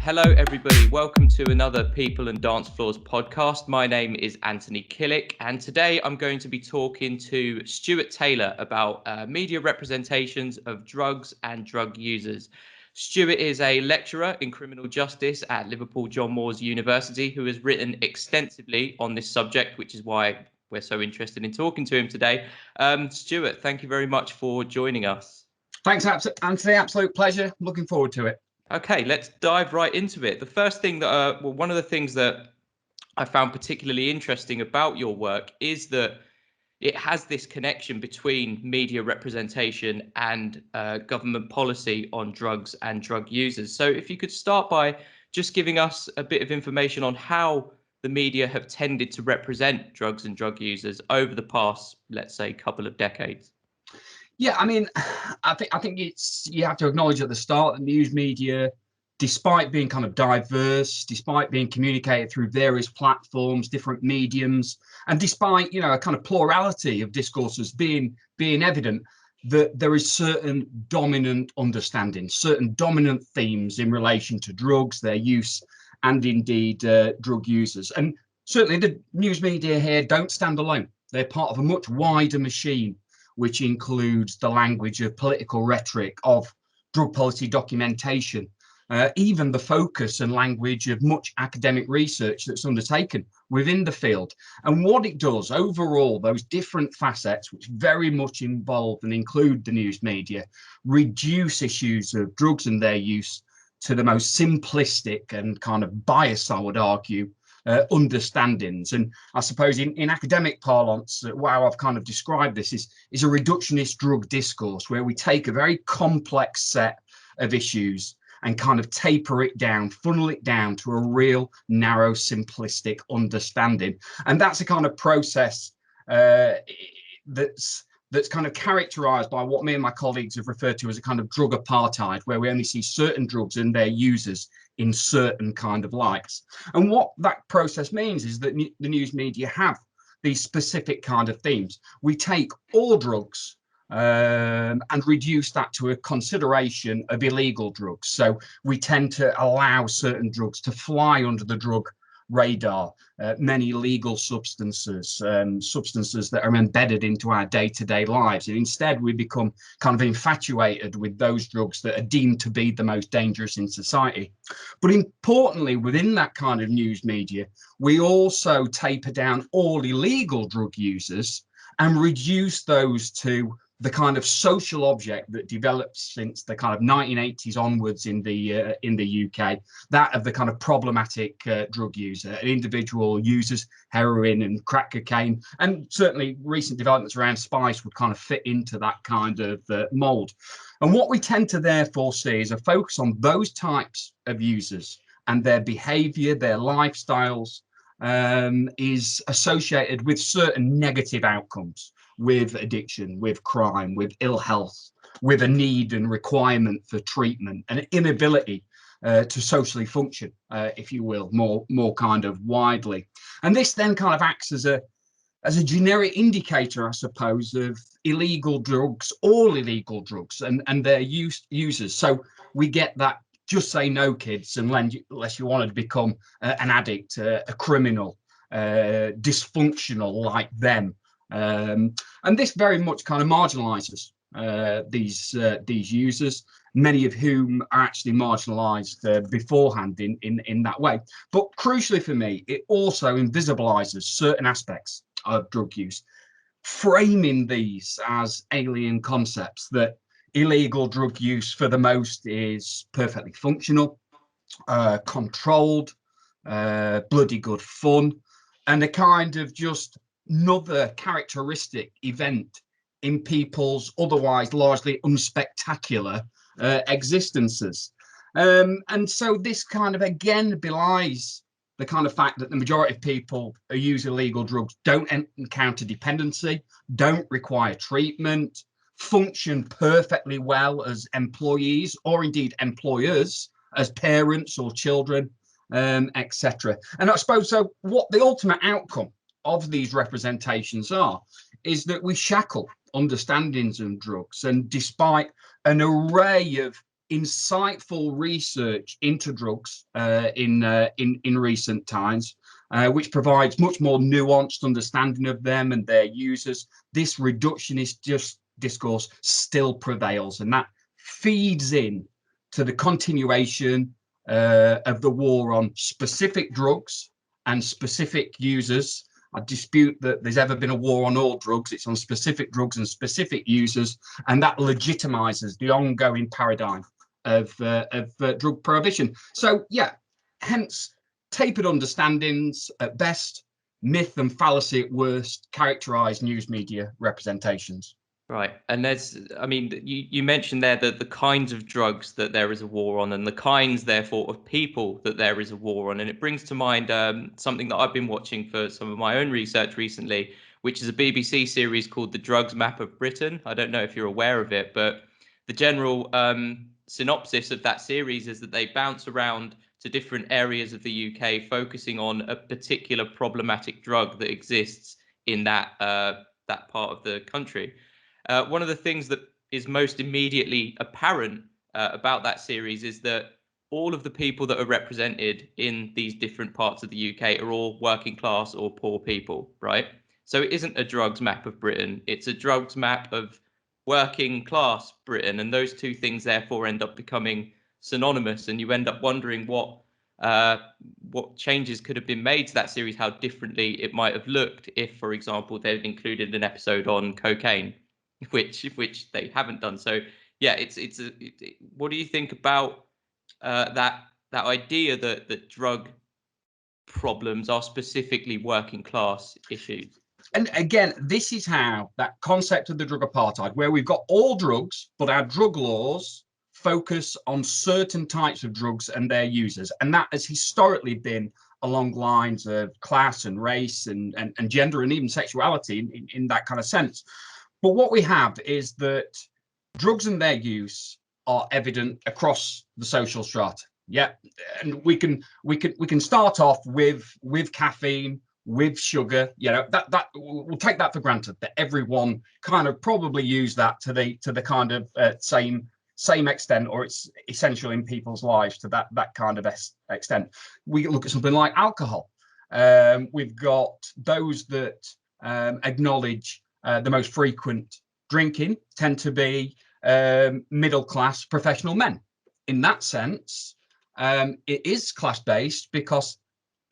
Hello, everybody. Welcome to another People and Dance Floors podcast. My name is Anthony Killick, and today I'm going to be talking to Stuart Taylor about media representations of drugs and drug users. Stuart is a lecturer in criminal justice at Liverpool John Moores University who has written extensively on this subject, which is why we're so interested in talking to him today. Stuart, thank you very much for joining us. Thanks, Anthony. Absolute pleasure. Looking forward to it. Okay, let's dive right into it. The first thing that, one of the things that I found particularly interesting about your work is that it has this connection between media representation and government policy on drugs and drug users. So if you could start by just giving us a bit of information on how the media have tended to represent drugs and drug users over the past, let's say, couple of decades. Yeah, I mean, I think you have to acknowledge at the start that news media, despite being kind of diverse, despite being communicated through various platforms, different mediums, and despite, a kind of plurality of discourses being evident, that there is certain dominant understanding, certain dominant themes in relation to drugs, their use, and indeed drug users. And certainly the news media here don't stand alone. They're part of a much wider machine, which includes the language of political rhetoric, of drug policy documentation, even the focus and language of much academic research that's undertaken within the field. And what it does overall, those different facets, which very much involve and include the news media, reduce issues of drugs and their use to the most simplistic and kind of biased, I would argue, understandings. And I suppose in academic parlance, how I've kind of described this is a reductionist drug discourse, where we take a very complex set of issues and kind of taper it down, funnel it down to a real narrow, simplistic understanding. And that's a kind of process that's kind of characterized by what me and my colleagues have referred to as a kind of drug apartheid, where we only see certain drugs and their users in certain kind of lights. And what that process means is that the news media have these specific kind of themes. We take all drugs and reduce that to a consideration of illegal drugs. So we tend to allow certain drugs to fly under the drug radar, many legal substances, substances that are embedded into our day-to-day lives. And instead, we become kind of infatuated with those drugs that are deemed to be the most dangerous in society. But importantly, within that kind of news media, we also taper down all illegal drug users and reduce those to the kind of social object that developed since the kind of 1980s onwards in the UK, that of the kind of problematic drug user. An individual uses heroin and crack cocaine, and certainly recent developments around spice would kind of fit into that kind of mold. And what we tend to therefore see is a focus on those types of users and their behavior, their lifestyles, is associated with certain negative outcomes, with addiction, with crime, with ill health, with a need and requirement for treatment, and an inability to socially function, if you will, more kind of widely. And this then kind of acts as a generic indicator, I suppose, of illegal drugs, all illegal drugs, and their users. So we get that just say no, kids, unless you wanted to become an addict, a criminal, dysfunctional like them. And this very much kind of marginalizes these users, many of whom are actually marginalized beforehand in that way. But crucially for me, it also invisibilizes certain aspects of drug use, framing these as alien concepts, that illegal drug use for the most is perfectly functional, controlled, bloody good fun, and a kind of just another characteristic event in people's otherwise largely unspectacular existences. And so this kind of again belies the kind of fact that the majority of people who use illegal drugs don't encounter dependency, don't require treatment, function perfectly well as employees or indeed employers, as parents or children, etc. And I suppose so what the ultimate outcome of these representations are is that we shackle understandings of drugs, and despite an array of insightful research into drugs in recent times, which provides much more nuanced understanding of them and their users. This reductionist discourse still prevails, and that feeds in to the continuation of the war on specific drugs and specific users. I dispute that there's ever been a war on all drugs. It's on specific drugs and specific users, and that legitimizes the ongoing paradigm of drug prohibition. So, yeah, hence tapered understandings at best, myth and fallacy at worst, characterize news media representations. Right. And I mean, you mentioned there that the kinds of drugs that there is a war on and the kinds, therefore, of people that there is a war on. And it brings to mind something that I've been watching for some of my own research recently, which is a BBC series called The Drugs Map of Britain. I don't know if you're aware of it, but the general synopsis of that series is that they bounce around to different areas of the UK, focusing on a particular problematic drug that exists in that part of the country. One of the things that is most immediately apparent about that series is that all of the people that are represented in these different parts of the UK are all working class or poor people, right? So it isn't a drugs map of Britain, it's a drugs map of working class Britain. And those two things therefore end up becoming synonymous. And you end up wondering what changes could have been made to that series, how differently it might have looked if, for example, they'd included an episode on cocaine, which they haven't done. So yeah, what do you think about that idea that drug problems are specifically working class issues? And again, this is how that concept of the drug apartheid, where we've got all drugs, but our drug laws focus on certain types of drugs and their users. And that has historically been along lines of class and race and gender and even sexuality in that kind of sense. But what we have is that drugs and their use are evident across the social strata. Yeah, and we can start off with caffeine, with sugar. You know, that we'll take that for granted that everyone kind of probably use that to the kind of same extent, or it's essential in people's lives to that kind of extent. We look at something like alcohol. We've got those that acknowledge the most frequent drinking tend to be middle-class professional men. In that sense, it is class-based because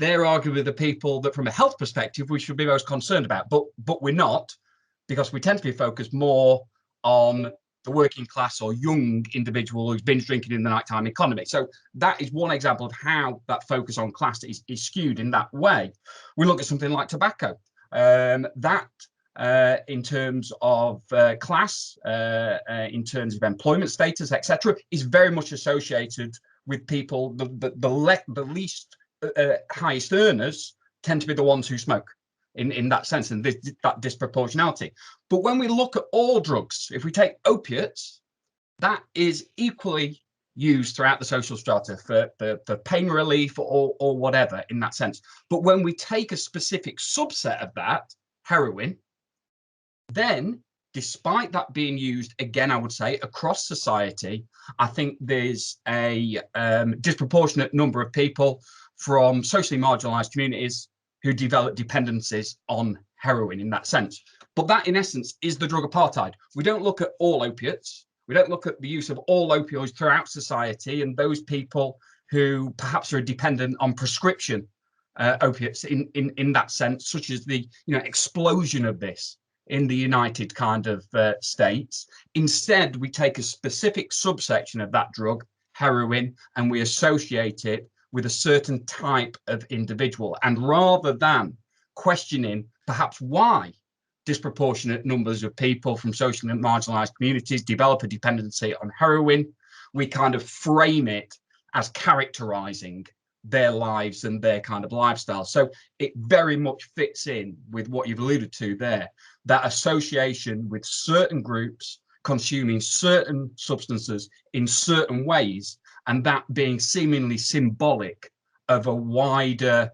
they're arguably the people that, from a health perspective, we should be most concerned about. But we're not, because we tend to be focused more on the working class or young individual who's binge drinking in the nighttime economy. So that is one example of how that focus on class is skewed in that way. We look at something like tobacco. In terms of class, in terms of employment status, etc., is very much associated with people. The least highest earners tend to be the ones who smoke in that sense, and that disproportionality. But when we look at all drugs, if we take opiates, that is equally used throughout the social strata for pain relief or whatever in that sense. But when we take a specific subset of that, heroin, then, despite that being used, again, I would say, across society, I think there's a disproportionate number of people from socially marginalised communities who develop dependencies on heroin in that sense. But that, in essence, is the drug apartheid. We don't look at all opiates. We don't look at the use of all opioids throughout society and those people who perhaps are dependent on prescription opiates in that sense, such as the explosion of this in the United kind of States. Instead, we take a specific subsection of that drug, heroin, and we associate it with a certain type of individual. And rather than questioning perhaps why disproportionate numbers of people from socially marginalized communities develop a dependency on heroin, we kind of frame it as characterizing their lives and their kind of lifestyle. So it very much fits in with what you've alluded to there, that association with certain groups consuming certain substances in certain ways, and that being seemingly symbolic of a wider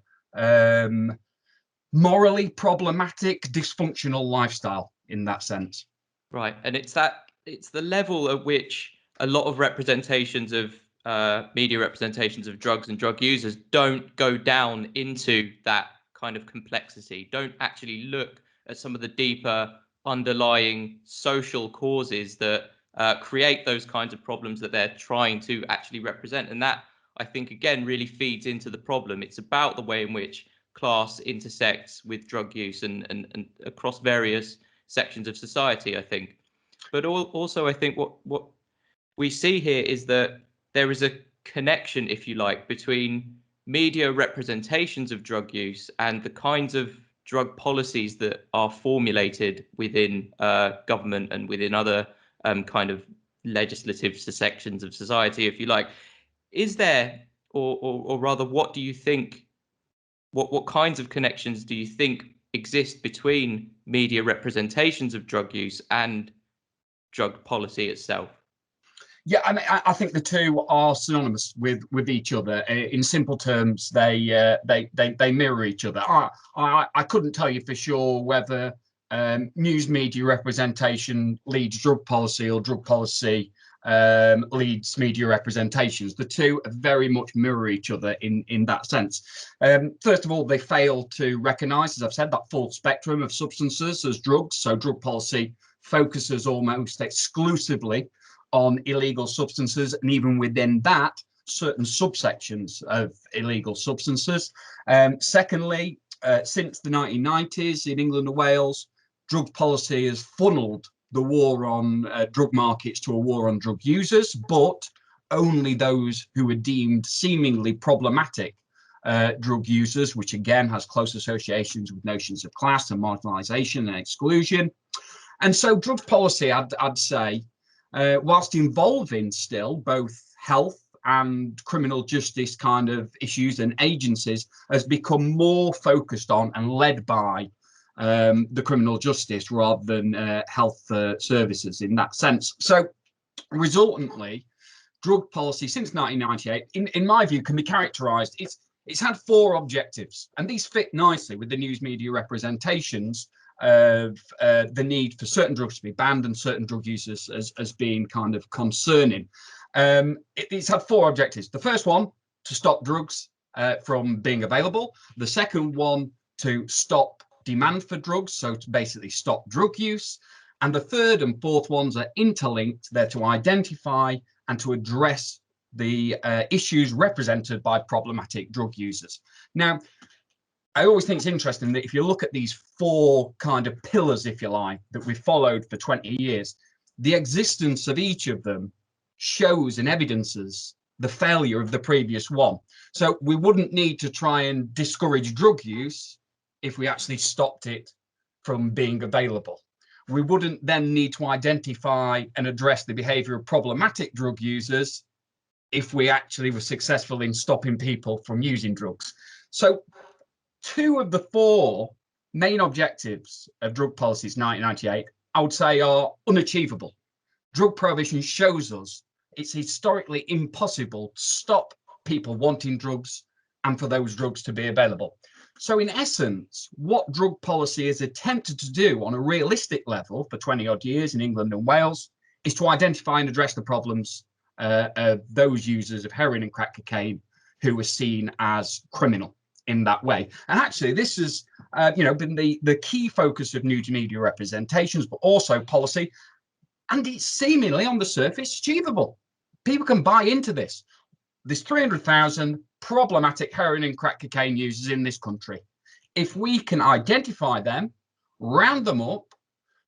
morally problematic, dysfunctional lifestyle in that sense. Right. And it's the level at which a lot of representations of media representations of drugs and drug users don't go down into that kind of complexity, don't actually look at some of the deeper underlying social causes that create those kinds of problems that they're trying to actually represent. And that, I think, again, really feeds into the problem. It's about the way in which class intersects with drug use and across various sections of society, I think. But also, I think what we see here is that there is a connection, if you like, between media representations of drug use and the kinds of drug policies that are formulated within government and within other kind of legislative sections of society, if you like. Is there, or rather, what do you think? What kinds of connections do you think exist between media representations of drug use and drug policy itself? Yeah, I mean, I think the two are synonymous with each other. In simple terms, they mirror each other. I couldn't tell you for sure whether news media representation leads drug policy or drug policy leads media representations. The two very much mirror each other in that sense. First of all, they fail to recognise, as I've said, that full spectrum of substances as drugs. So drug policy focuses almost exclusively on illegal substances, and even within that, certain subsections of illegal substances. Secondly, since the 1990s in England and Wales, drug policy has funneled the war on drug markets to a war on drug users, but only those who are deemed seemingly problematic drug users, which again has close associations with notions of class and marginalisation and exclusion. And so drug policy, I'd say, whilst involving still both health and criminal justice kind of issues and agencies, has become more focused on and led by the criminal justice rather than health services in that sense. So resultantly, drug policy since 1998, in my view, can be characterised, it's had four objectives, and these fit nicely with the news media representations of the need for certain drugs to be banned and certain drug users as being kind of concerning. It's had four objectives. The first one, to stop drugs from being available. The second one, to stop demand for drugs, so to basically stop drug use. And the third and fourth ones are interlinked. They're to identify and to address the issues represented by problematic drug users. Now, I always think it's interesting that if you look at these four kind of pillars, if you like, that we've followed for 20 years, the existence of each of them shows and evidences the failure of the previous one. So we wouldn't need to try and discourage drug use if we actually stopped it from being available. We wouldn't then need to identify and address the behaviour of problematic drug users if we actually were successful in stopping people from using drugs. So two of the four main objectives of drug policy since 1998, I would say, are unachievable. Drug prohibition shows us it's historically impossible to stop people wanting drugs and for those drugs to be available. So in essence, what drug policy has attempted to do on a realistic level for 20 odd years in England and Wales is to identify and address the problems of those users of heroin and crack cocaine who are seen as criminal in that way. And actually, this has been the key focus of news media representations, but also policy. And it's seemingly on the surface achievable. People can buy into this. There's 300,000 problematic heroin and crack cocaine users in this country. If we can identify them, round them up,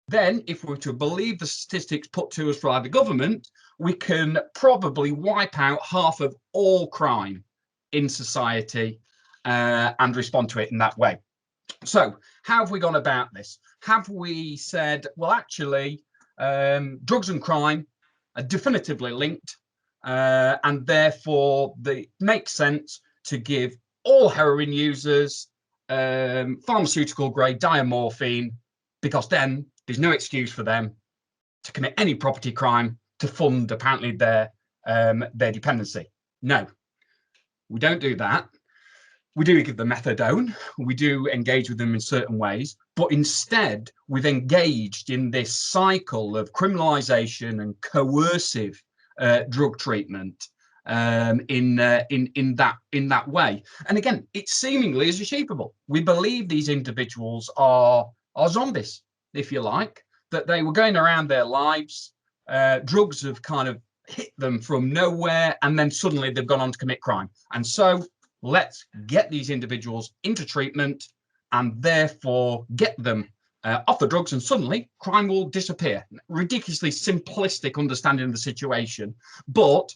then if we're to believe the statistics put to us by the government, we can probably wipe out half of all crime in society and respond to it in that way. So how have we gone about this? Have we said, well, actually, drugs and crime are definitively linked, and therefore it makes sense to give all heroin users pharmaceutical grade diamorphine, because then there's no excuse for them to commit any property crime to fund apparently their dependency. No, we don't do that. We do give them methadone, we do engage with them in certain ways, but instead we've engaged in this cycle of criminalisation and coercive drug treatment in that way. And again, it seemingly is achievable. We believe these individuals are zombies, if you like, that they were going around their lives. Drugs have kind of hit them from nowhere, and then suddenly they've gone on to commit crime. And so let's get these individuals into treatment and therefore get them off the drugs, and suddenly crime will disappear. Ridiculously simplistic understanding of the situation, but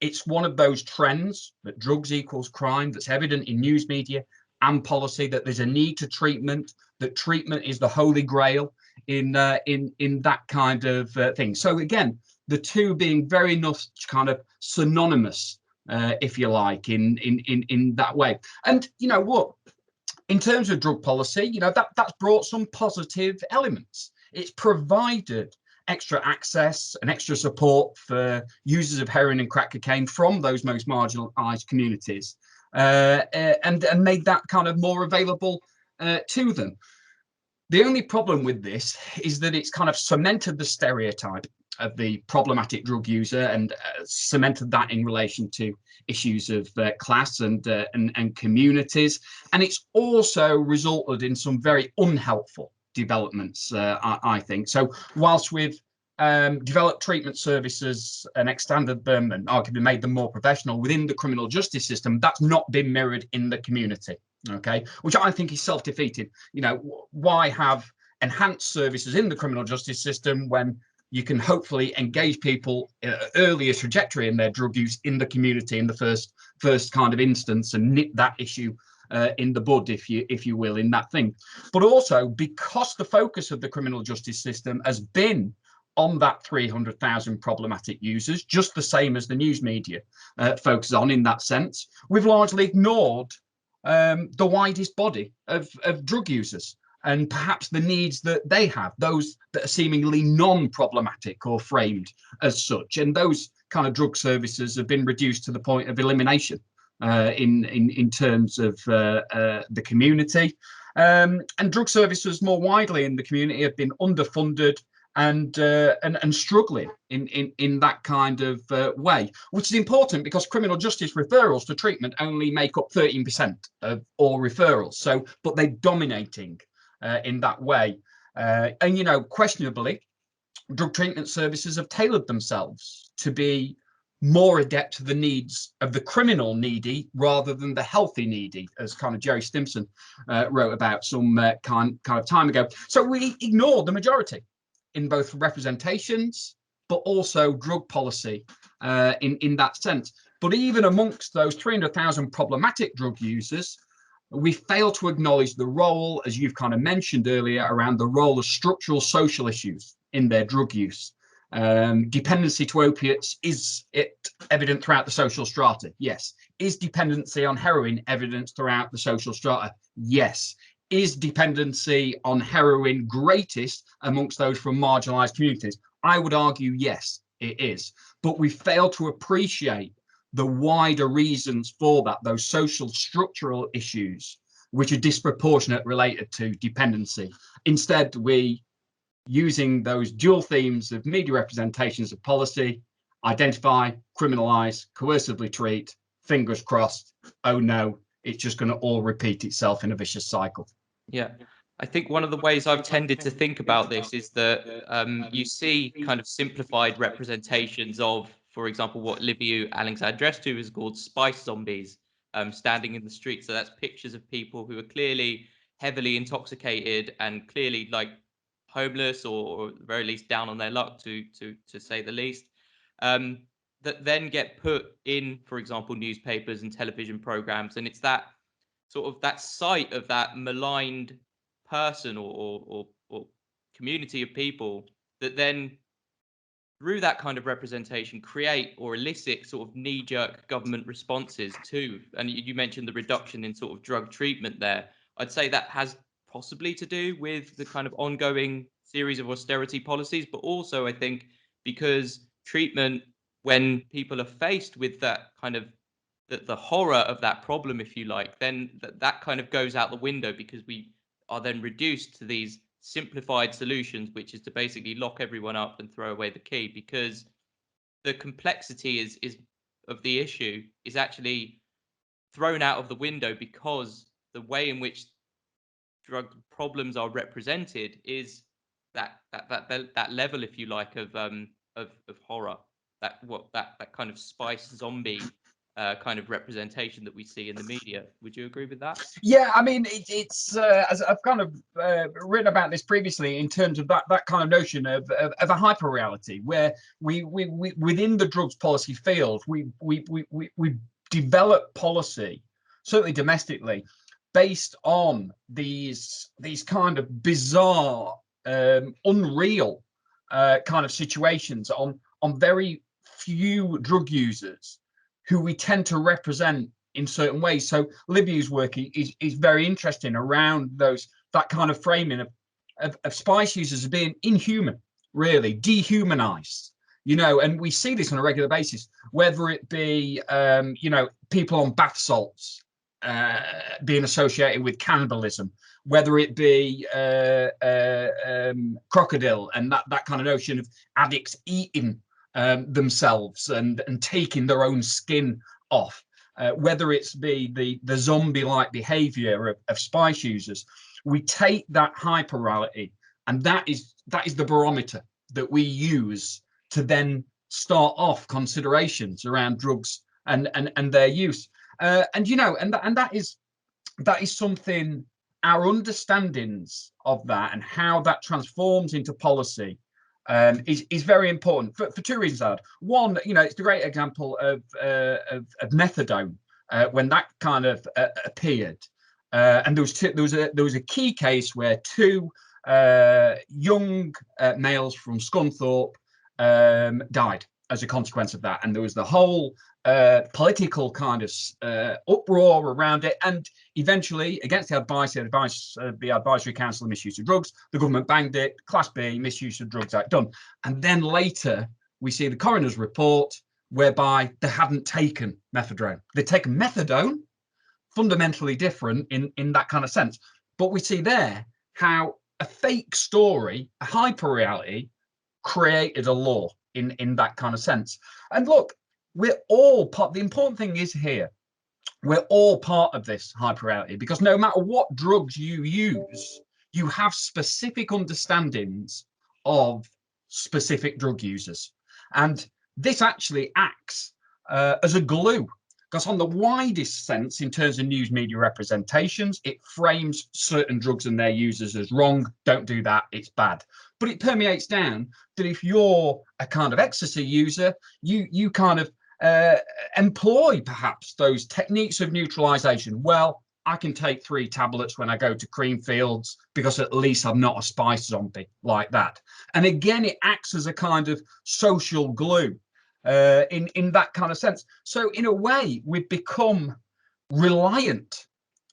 it's one of those trends that drugs equals crime that's evident in news media and policy, that there's a need to treatment, that treatment is the holy grail in that kind of thing. So again, the two being very much kind of synonymous, if you like, in that way. And you know what? In terms of drug policy, you know, that's brought some positive elements. It's provided extra access and extra support for users of heroin and crack cocaine from those most marginalized communities, and made that kind of more available to them. The only problem with this is that it's kind of cemented the stereotype of the problematic drug user, and cemented that in relation to issues of class and communities. And it's also resulted in some very unhelpful developments, I think. So whilst we've developed treatment services and extended them and arguably made them more professional within the criminal justice system, that's not been mirrored in the community. Okay, which I think is self-defeating. You know, why have enhanced services in the criminal justice system when you can hopefully engage people earlier trajectory in their drug use in the community in the first kind of instance, and nip that issue in the bud, if you will, in that thing. But also because the focus of the criminal justice system has been on that 300,000 problematic users, just the same as the news media focuses on in that sense, we've largely ignored the widest body of drug users, and perhaps the needs that they have, those that are seemingly non-problematic or framed as such. And those kind of drug services have been reduced to the point of elimination in terms of the community. And drug services more widely in the community have been underfunded and struggling in that kind of way, which is important because criminal justice referrals to treatment only make up 13% of all referrals. So, but they're dominating in that way. And, you know, questionably, drug treatment services have tailored themselves to be more adept to the needs of the criminal needy rather than the healthy needy, as kind of Jerry Stimson wrote about some kind of time ago. So we ignore the majority in both representations, but also drug policy in that sense. But even amongst those 300,000 problematic drug users, we fail to acknowledge the role, as you've kind of mentioned earlier, around the role of structural social issues in their drug use. Dependency to opiates, is it evident throughout the social strata? Yes. Is dependency on heroin evident throughout the social strata? Yes. Is dependency on heroin greatest amongst those from marginalized communities? I would argue yes, it is. But we fail to appreciate the wider reasons for that, those social structural issues, which are disproportionate related to dependency. Instead, we, using those dual themes of media representations of policy, identify, criminalize, coercively treat, fingers crossed, oh no, it's just going to all repeat itself in a vicious cycle. Yeah, I think one of the ways I've tended to think about this is that you see kind of simplified representations of, for example, what Liviu Alexandrescu has called spice zombies standing in the street. So that's pictures of people who are clearly heavily intoxicated and clearly like homeless, or at the very least down on their luck, to say the least. That then get put in, for example, newspapers and television programs, and it's that sort of that sight of that maligned person or community of people that then, through that kind of representation, create or elicit sort of knee-jerk government responses too. And you mentioned the reduction in sort of drug treatment there. I'd say that has possibly to do with the kind of ongoing series of austerity policies, but also I think because treatment, when people are faced with that kind of the horror of that problem, if you like, then that kind of goes out the window, because we are then reduced to these simplified solutions, which is to basically lock everyone up and throw away the key. Because the complexity is of the issue is actually thrown out of the window, because the way in which drug problems are represented is that level, if you like, of horror, that kind of spice zombie kind of representation that we see in the media. Would you agree with that? Yeah, I mean, it's as I've kind of written about this previously in terms of that kind of notion of a hyper reality, where we within the drugs policy field, we develop policy, certainly domestically, based on these kind of bizarre, unreal kind of situations on very few drug users who we tend to represent in certain ways. So Libby's work is very interesting around that kind of framing of spice users as being inhuman, really dehumanized, and we see this on a regular basis, whether it be people on bath salts being associated with cannibalism, whether it be crocodile and that kind of notion of addicts eating themselves and taking their own skin off, whether it's be the zombie-like behavior of spice users. We take that hyperreality, and that is the barometer that we use to then start off considerations around drugs and their use. And that is something, our understandings of that and how that transforms into policy is very important for two reasons. One, it's the great example of methadone when that kind of appeared, and there was a key case where two young males from Scunthorpe died as a consequence of that, and there was the whole political kind of uproar around it, and eventually, against the Advisory Council of Misuse of Drugs, the government banged it. Class B, Misuse of Drugs Act, done. And then later we see the coroner's report whereby they hadn't taken methadone. They'd taken methadone, fundamentally different in that kind of sense. But we see there how a fake story, a hyper reality, created a law in that kind of sense. And look, we're all part. The important thing is here, we're all part of this hyper reality, because no matter what drugs you use, you have specific understandings of specific drug users. And this actually acts as a glue, because on the widest sense, in terms of news media representations, it frames certain drugs and their users as wrong. Don't do that, it's bad. But it permeates down that if you're a kind of ecstasy user, you kind of employ perhaps those techniques of neutralization. Well, I can take 3 tablets when I go to Creamfields because at least I'm not a spice zombie like that. And again, it acts as a kind of social glue in that kind of sense. So in a way, we've become reliant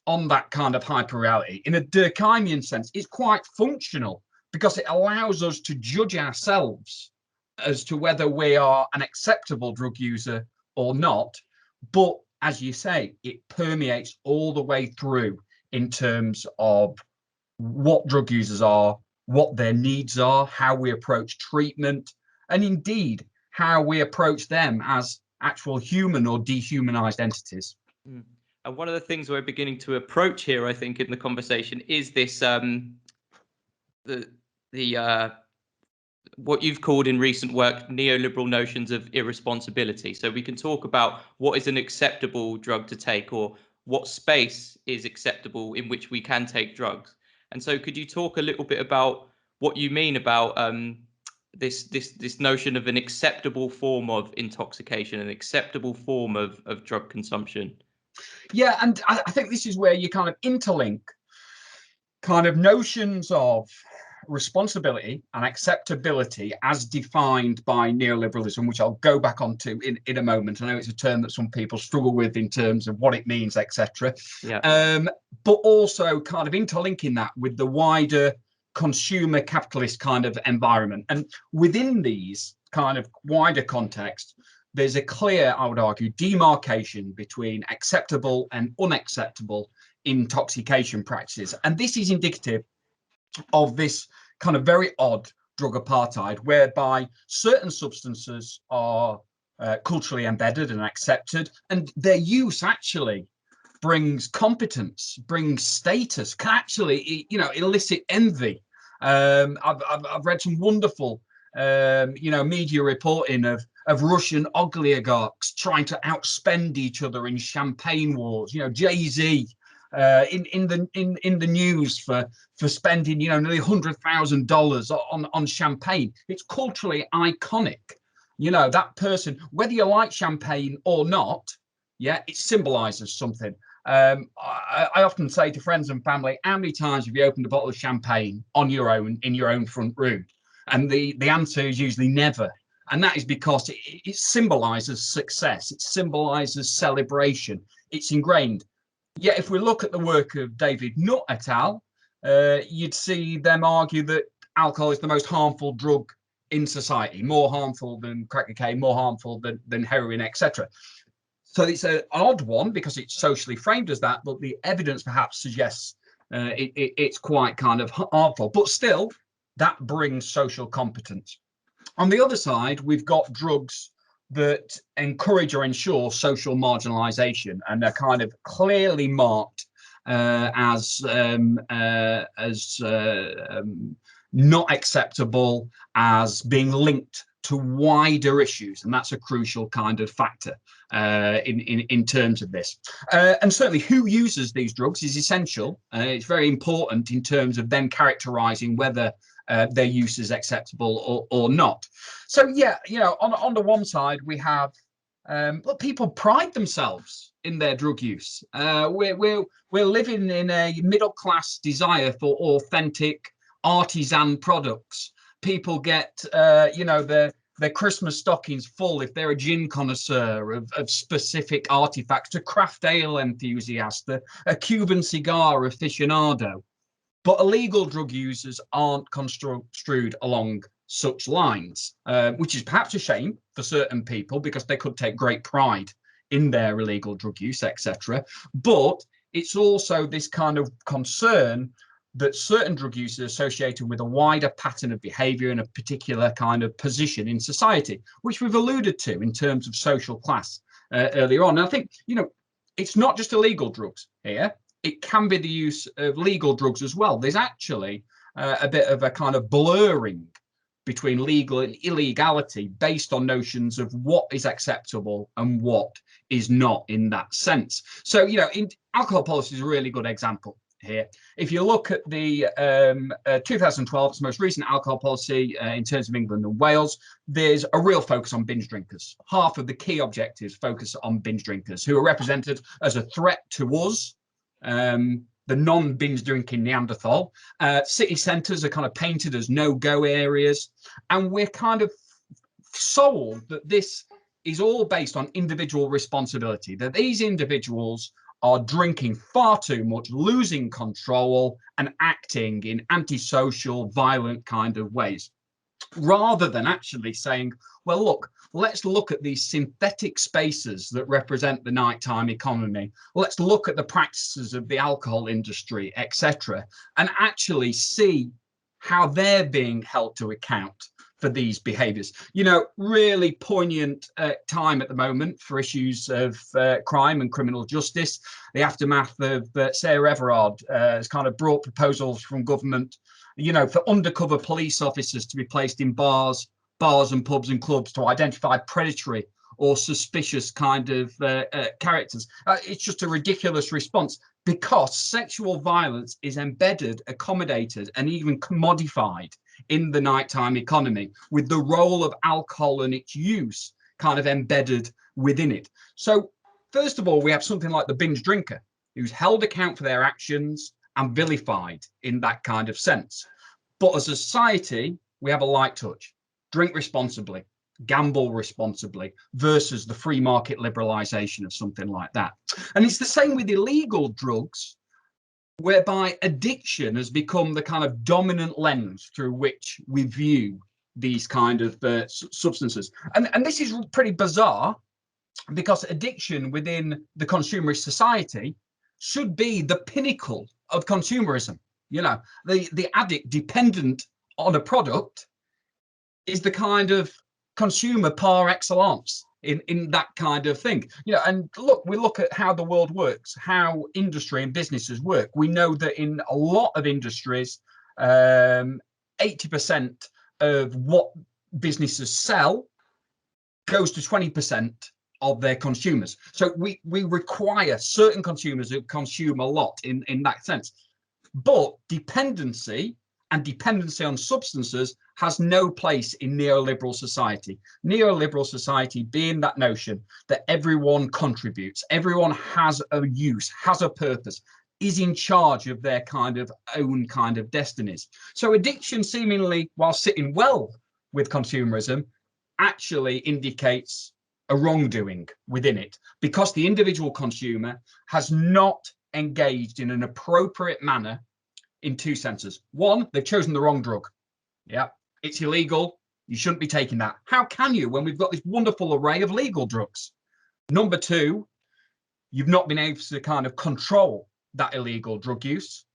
on that kind of hyper reality. In a Durkheimian sense, it's quite functional because it allows us to judge ourselves as to whether we are an acceptable drug user or not. But as you say, it permeates all the way through in terms of what drug users are, what their needs are, how we approach treatment, and indeed how we approach them as actual human or dehumanized entities. And one of the things we're beginning to approach here, I think, in the conversation is this what you've called in recent work neoliberal notions of irresponsibility. So we can talk about what is an acceptable drug to take, or what space is acceptable in which we can take drugs. And so could you talk a little bit about what you mean about this notion of an acceptable form of intoxication, an acceptable form of drug consumption? Yeah, and I think this is where you kind of interlink kind of notions of responsibility and acceptability as defined by neoliberalism, which I'll go back onto in a moment. I know it's a term that some people struggle with in terms of what it means, etc. Yeah. But also kind of interlinking that with the wider consumer capitalist kind of environment. And within these kind of wider context, there's a clear, I would argue, demarcation between acceptable and unacceptable intoxication practices. And this is indicative of this kind of very odd drug apartheid, whereby certain substances are culturally embedded and accepted, and their use actually brings competence, brings status, can actually, elicit envy. I've read some wonderful, media reporting of Russian oligarchs trying to outspend each other in champagne wars. Jay-Z in the news for spending nearly $100,000 on champagne. It's culturally iconic. That person, whether you like champagne or not, it symbolizes something. I often say to friends and family, how many times have you opened a bottle of champagne on your own in your own front room? And the answer is usually never. And that is because it symbolizes success. It symbolizes celebration. It's ingrained. Yet if we look at the work of David Nutt et al., you'd see them argue that alcohol is the most harmful drug in society, more harmful than crack cocaine, more harmful than heroin, etc. So it's an odd one because it's socially framed as that, but the evidence perhaps suggests it's quite kind of harmful. But still, that brings social competence. On the other side, we've got drugs that encourage or ensure social marginalization, and are kind of clearly marked as not acceptable, as being linked to wider issues, and that's a crucial kind of factor in terms of this. And certainly who uses these drugs is essential. It's very important in terms of then characterizing whether their use is acceptable or not. So on the one side we have people pride themselves in their drug use. We're living in a middle class desire for authentic artisan products. People get their Christmas stockings full if they're a gin connoisseur of specific artifacts, to craft ale enthusiast, a Cuban cigar aficionado. But illegal drug users aren't construed along such lines, which is perhaps a shame for certain people because they could take great pride in their illegal drug use, etc. But it's also this kind of concern that certain drug use is associated with a wider pattern of behavior and a particular kind of position in society, which we've alluded to in terms of social class earlier on. And I think, it's not just illegal drugs here. It can be the use of legal drugs as well. There's actually a bit of a kind of blurring between legal and illegality based on notions of what is acceptable and what is not in that sense. So, in alcohol policy is a really good example here. If you look at the 2012, it's the most recent alcohol policy in terms of England and Wales, there's a real focus on binge drinkers. Half of the key objectives focus on binge drinkers, who are represented as a threat to us, the non-binge drinking Neanderthal. City centres are kind of painted as no-go areas, and we're kind of sold that this is all based on individual responsibility, that these individuals are drinking far too much, losing control and acting in antisocial, violent kind of ways, rather than actually saying, well, look, let's look at these synthetic spaces that represent the nighttime economy. Let's look at the practices of the alcohol industry, etc., and actually see how they're being held to account for these behaviors. Really poignant time at the moment for issues of crime and criminal justice. The aftermath of Sarah Everard has kind of brought proposals from government, for undercover police officers to be placed in bars and pubs and clubs to identify predatory or suspicious kind of characters. It's just a ridiculous response, because sexual violence is embedded, accommodated, and even commodified in the nighttime economy, with the role of alcohol and its use kind of embedded within it. So first of all, we have something like the binge drinker, who's held account for their actions and vilified in that kind of sense. But as a society, we have a light touch. Drink responsibly, gamble responsibly, versus the free market liberalization of something like that. And it's the same with illegal drugs, whereby addiction has become the kind of dominant lens through which we view these kind of substances. And this is pretty bizarre, because addiction within the consumerist society should be the pinnacle of consumerism. The addict dependent on a product is the kind of consumer par excellence in that kind of thing. And look, we look at how the world works, how industry and businesses work. We know that in a lot of industries, 80% of what businesses sell goes to 20% of their consumers. So we require certain consumers who consume a lot in that sense. But dependency on substances has no place in neoliberal society. Neoliberal society being that notion that everyone contributes, everyone has a use, has a purpose, is in charge of their kind of own kind of destinies. So addiction, seemingly, while sitting well with consumerism, actually indicates a wrongdoing within it, because the individual consumer has not engaged in an appropriate manner in two senses. One, they've chosen the wrong drug. Yeah, it's illegal. You shouldn't be taking that. How can you when we've got this wonderful array of legal drugs? Number two, you've not been able to kind of control that illegal drug use,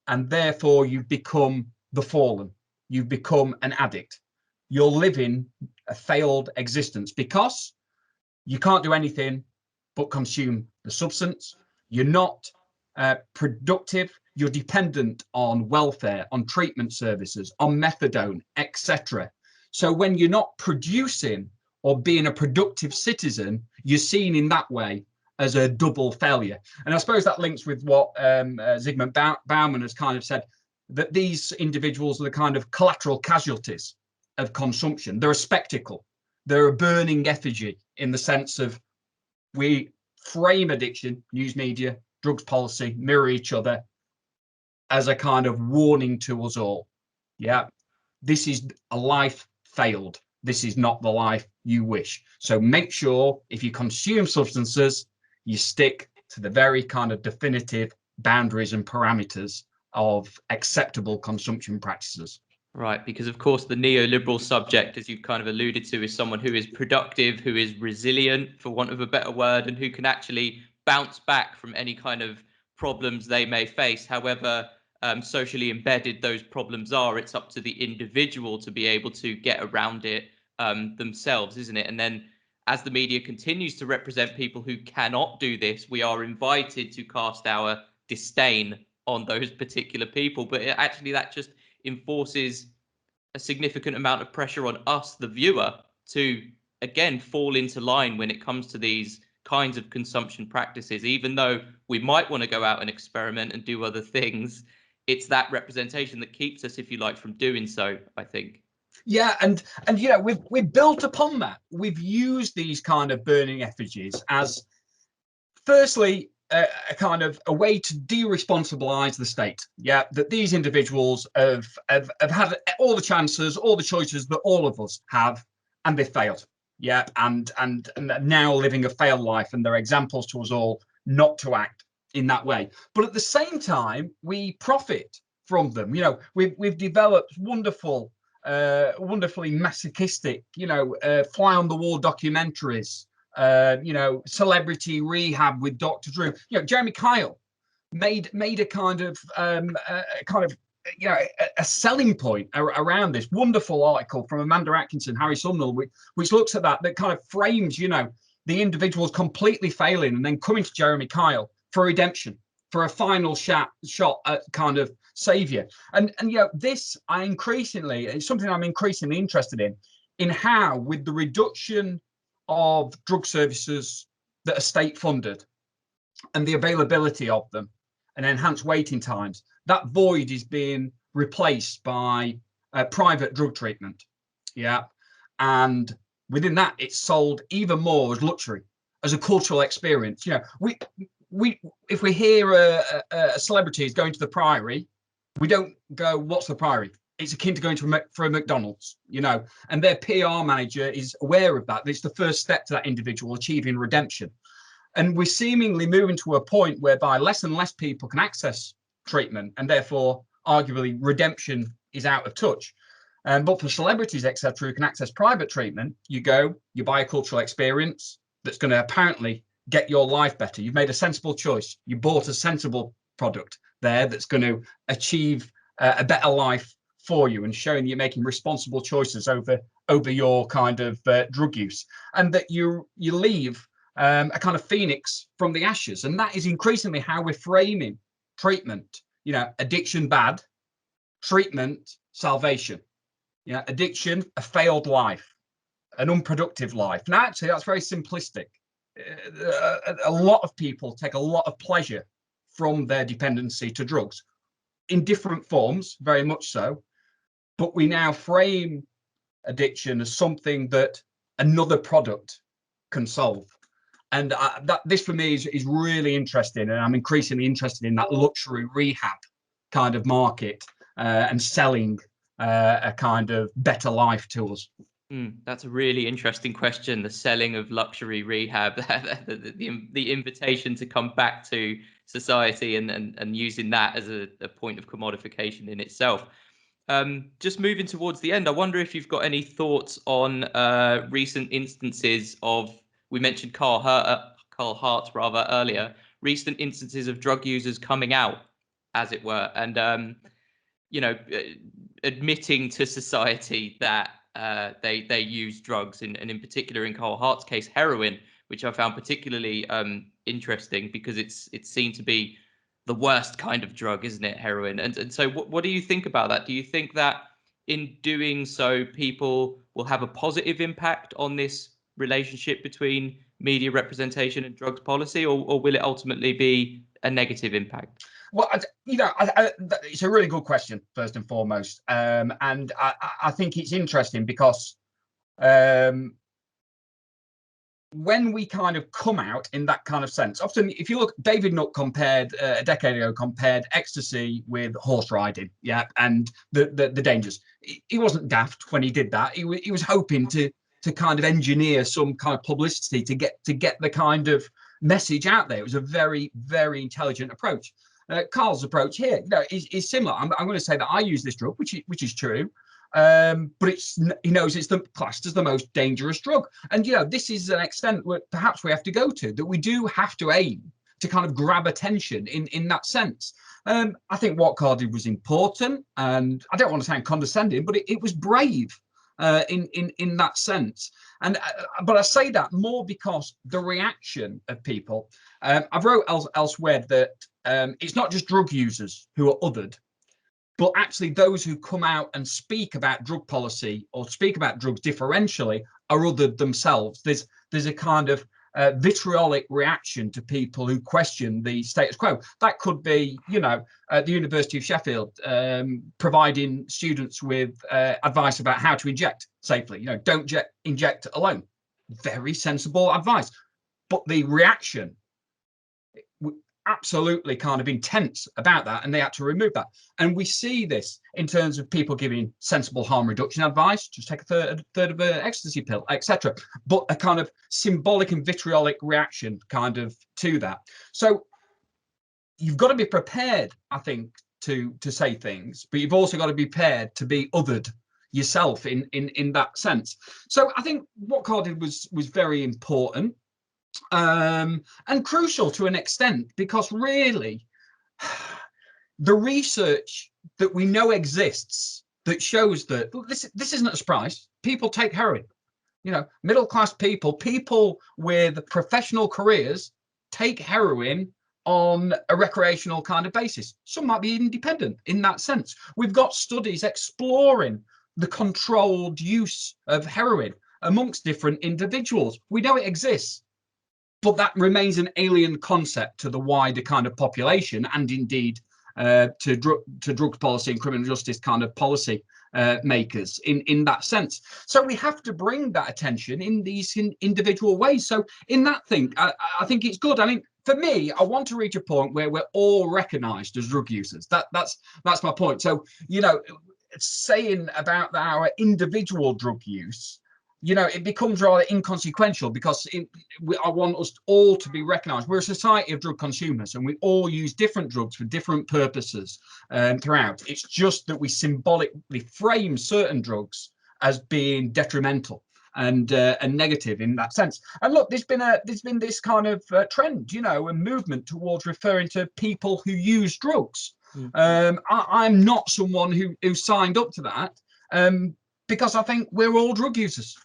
and therefore you've become the fallen. You've become an addict. You're living a failed existence because you can't do anything but consume the substance. You're not productive. You're dependent on welfare, on treatment services, on methadone, etc. So when you're not producing or being a productive citizen, you're seen in that way as a double failure. And I suppose that links with what Zygmunt Bauman has kind of said, that these individuals are the kind of collateral casualties of consumption. They're a spectacle. They're a burning effigy in the sense of we frame addiction, news media, drugs policy, mirror each other as a kind of warning to us all. Yeah, this is a life failed. This is not the life you wish. So make sure if you consume substances, you stick to the very kind of definitive boundaries and parameters of acceptable consumption practices. Right, because of course the neoliberal subject, as you've kind of alluded to, is someone who is productive, who is resilient, for want of a better word, and who can actually bounce back from any kind of problems they may face. However, socially embedded those problems are, it's up to the individual to be able to get around it themselves, isn't it? And then as the media continues to represent people who cannot do this, we are invited to cast our disdain on those particular people. But actually that just enforces a significant amount of pressure on us, the viewer, to again fall into line when it comes to these kinds of consumption practices. Even though we might want to go out and experiment and do other things, it's that representation that keeps us, if you like, from doing so, I think. Yeah, and we've built upon that. We've used these kind of burning effigies as, firstly, a kind of a way to de-responsibilize the state. Yeah, that these individuals have had all the chances, all the choices that all of us have, and they failed. Yeah, and now living a failed life, and they're examples to us all not to act in that way. But at the same time, we profit from them. We've developed wonderful, wonderfully masochistic, fly on the wall documentaries. Celebrity Rehab with Dr. Drew. Jeremy Kyle made a kind of a selling point around this wonderful article from Amanda Atkinson, Harry Sumnall, which looks at that kind of frames, the individuals completely failing and then coming to Jeremy Kyle for redemption, for a final shot at kind of savior. And this it's something I'm increasingly interested in how, with the reduction of drug services that are state funded and the availability of them and enhanced waiting times, that void is being replaced by private drug treatment. Yeah. And within that, it's sold even more as luxury, as a cultural experience. If we hear a celebrity is going to the Priory, we don't go, what's the Priory? It's akin to going for a McDonald's, and their PR manager is aware of that. It's the first step to that individual achieving redemption. And we're seemingly moving to a point whereby less and less people can access treatment, and therefore, arguably, redemption is out of touch. But for celebrities, etc., who can access private treatment, you buy a cultural experience that's going to apparently get your life better. You've made a sensible choice. You bought a sensible product there that's going to achieve a better life for you, and showing you're making responsible choices over over your kind of drug use, and that you leave a kind of phoenix from the ashes. And that is increasingly how we're framing treatment. Addiction bad, treatment salvation. Addiction a failed life, an unproductive life. Now, actually, that's very simplistic. A lot of people take a lot of pleasure from their dependency to drugs in different forms, very much so. But we now frame addiction as something that another product can solve. And this for me is really interesting. And I'm increasingly interested in that luxury rehab kind of market and selling a kind of better life to us. That's a really interesting question. The selling of luxury rehab, the invitation to come back to society and using that as a point of commodification in itself. Just moving towards the end, I wonder if you've got any thoughts on recent instances of, we mentioned Carl Hart rather earlier, recent instances of drug users coming out, as it were, and admitting to society that they use drugs, and in particular in Carl Hart's case, heroin, which I found particularly interesting because it's seen to be the worst kind of drug, isn't it, heroin? And so what do you think about that? Do you think that in doing so, people will have a positive impact on this relationship between media representation and drugs policy, or will it ultimately be a negative impact? Well, it's a really good question, first and foremost. And I think it's interesting because when we kind of come out in that kind of sense, often if you look, David Nutt compared a decade ago, compared ecstasy with horse riding, and the dangers. He wasn't daft when he did that. He was hoping to kind of engineer some kind of publicity to get the kind of message out there. It was a very, very intelligent approach. Carl's approach here, is similar. I'm going to say that I use this drug, which is true, but he knows it's classed as the most dangerous drug, and this is an extent where perhaps we have to go to, that we do have to aim to kind of grab attention in that sense. I think what Carl did was important, and I don't want to sound condescending, but it was brave in that sense. And but I say that more because the reaction of people. I've wrote elsewhere that it's not just drug users who are othered, but actually those who come out and speak about drug policy or speak about drugs differentially are othered themselves. There's a kind of vitriolic reaction to people who question the status quo. That could be, at the University of Sheffield, providing students with advice about how to inject safely. Don't inject alone. Very sensible advice. But the reaction absolutely kind of intense about that, and they had to remove that. And we see this in terms of people giving sensible harm reduction advice, just take a third of an ecstasy pill, etc. But a kind of symbolic and vitriolic reaction kind of to that. So you've got to be prepared, I think, to say things, but you've also got to be prepared to be othered yourself in that sense. So I think what Carl did was very important. And crucial to an extent, because really the research that we know exists that shows that this isn't a surprise. People take heroin, middle-class people with professional careers take heroin on a recreational kind of basis. Some might be independent in that sense. We've got studies exploring the controlled use of heroin amongst different individuals. We know it exists. But that remains an alien concept to the wider kind of population, and indeed to drugs policy and criminal justice kind of policy makers in that sense. So we have to bring that attention in these individual ways. So in that thing, I think it's good. I mean, for me, I want to reach a point where we're all recognised as drug users. That's my point. So saying about our individual drug use, it becomes rather inconsequential, because I want us all to be recognised. We're a society of drug consumers, and we all use different drugs for different purposes throughout. It's just that we symbolically frame certain drugs as being detrimental and negative in that sense. And look, there's been this kind of trend, a movement towards referring to people who use drugs. I'm not someone who signed up to that. because I think we're all drug users.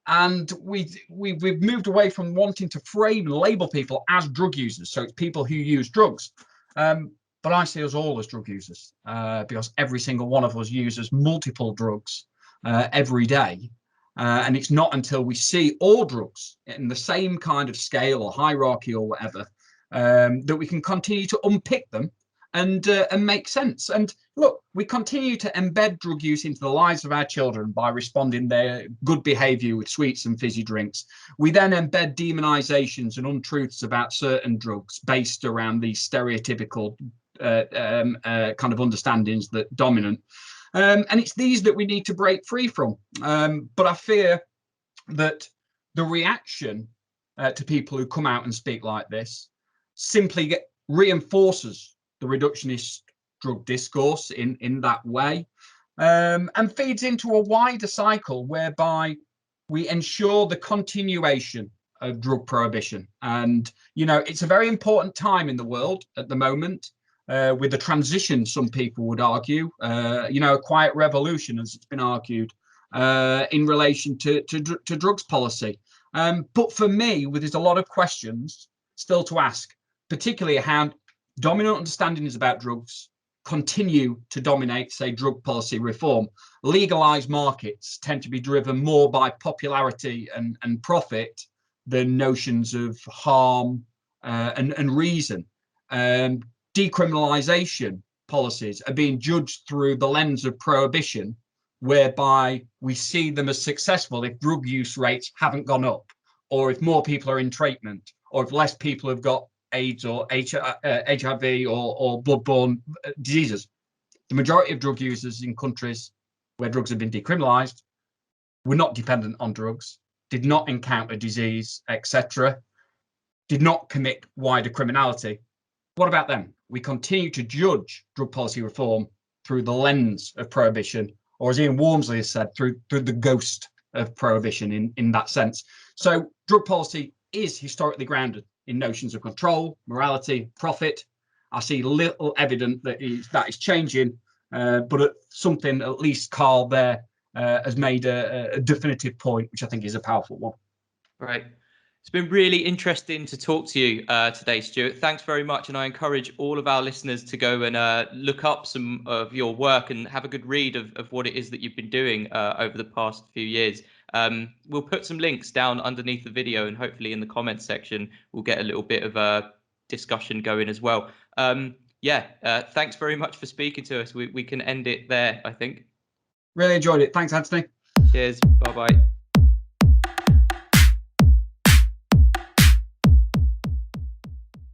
And we've moved away from wanting to frame and label people as drug users. So it's people who use drugs. But I see us all as drug users because every single one of us uses multiple drugs every day. And it's not until we see all drugs in the same kind of scale or hierarchy or whatever that we can continue to unpick them and make sense. And look, we continue to embed drug use into the lives of our children by responding their good behavior with sweets and fizzy drinks. We then embed demonizations and untruths about certain drugs based around these stereotypical kind of understandings that dominant. And it's these that we need to break free from. But I fear that the reaction to people who come out and speak like this simply reinforces the reductionist drug discourse in that way, and feeds into a wider cycle whereby we ensure the continuation of drug prohibition. And, you know, it's a very important time in the world at the moment with the transition, some people would argue, you know, a quiet revolution, as it's been argued, in relation to drugs policy. But for me, there's a lot of questions still to ask, particularly how dominant understandings about drugs continue to dominate, say, drug policy reform. Legalized markets tend to be driven more by popularity and profit than notions of harm and reason. Decriminalization policies are being judged through the lens of prohibition, whereby we see them as successful if drug use rates haven't gone up, or if more people are in treatment, or if less people have got AIDS or HIV or bloodborne diseases. The majority of drug users in countries where drugs have been decriminalized were not dependent on drugs, did not encounter disease, etc., did not commit wider criminality. What about them? We continue to judge drug policy reform through the lens of prohibition, or as Ian Walmsley has said, through the ghost of prohibition in that sense. So drug policy is historically grounded in notions of control, morality, profit. I see little evidence that is changing, but something at least Carl there has made a definitive point, which I think is a powerful one. Right. It's been really interesting to talk to you today, Stuart. Thanks very much. And I encourage all of our listeners to go and look up some of your work and have a good read of what it is that you've been doing over the past few years. We'll put some links down underneath the video, and hopefully in the comments section, we'll get a little bit of a discussion going as well. Thanks very much for speaking to us. We can end it there, I think. Really enjoyed it. Thanks, Anthony. Cheers. Bye-bye.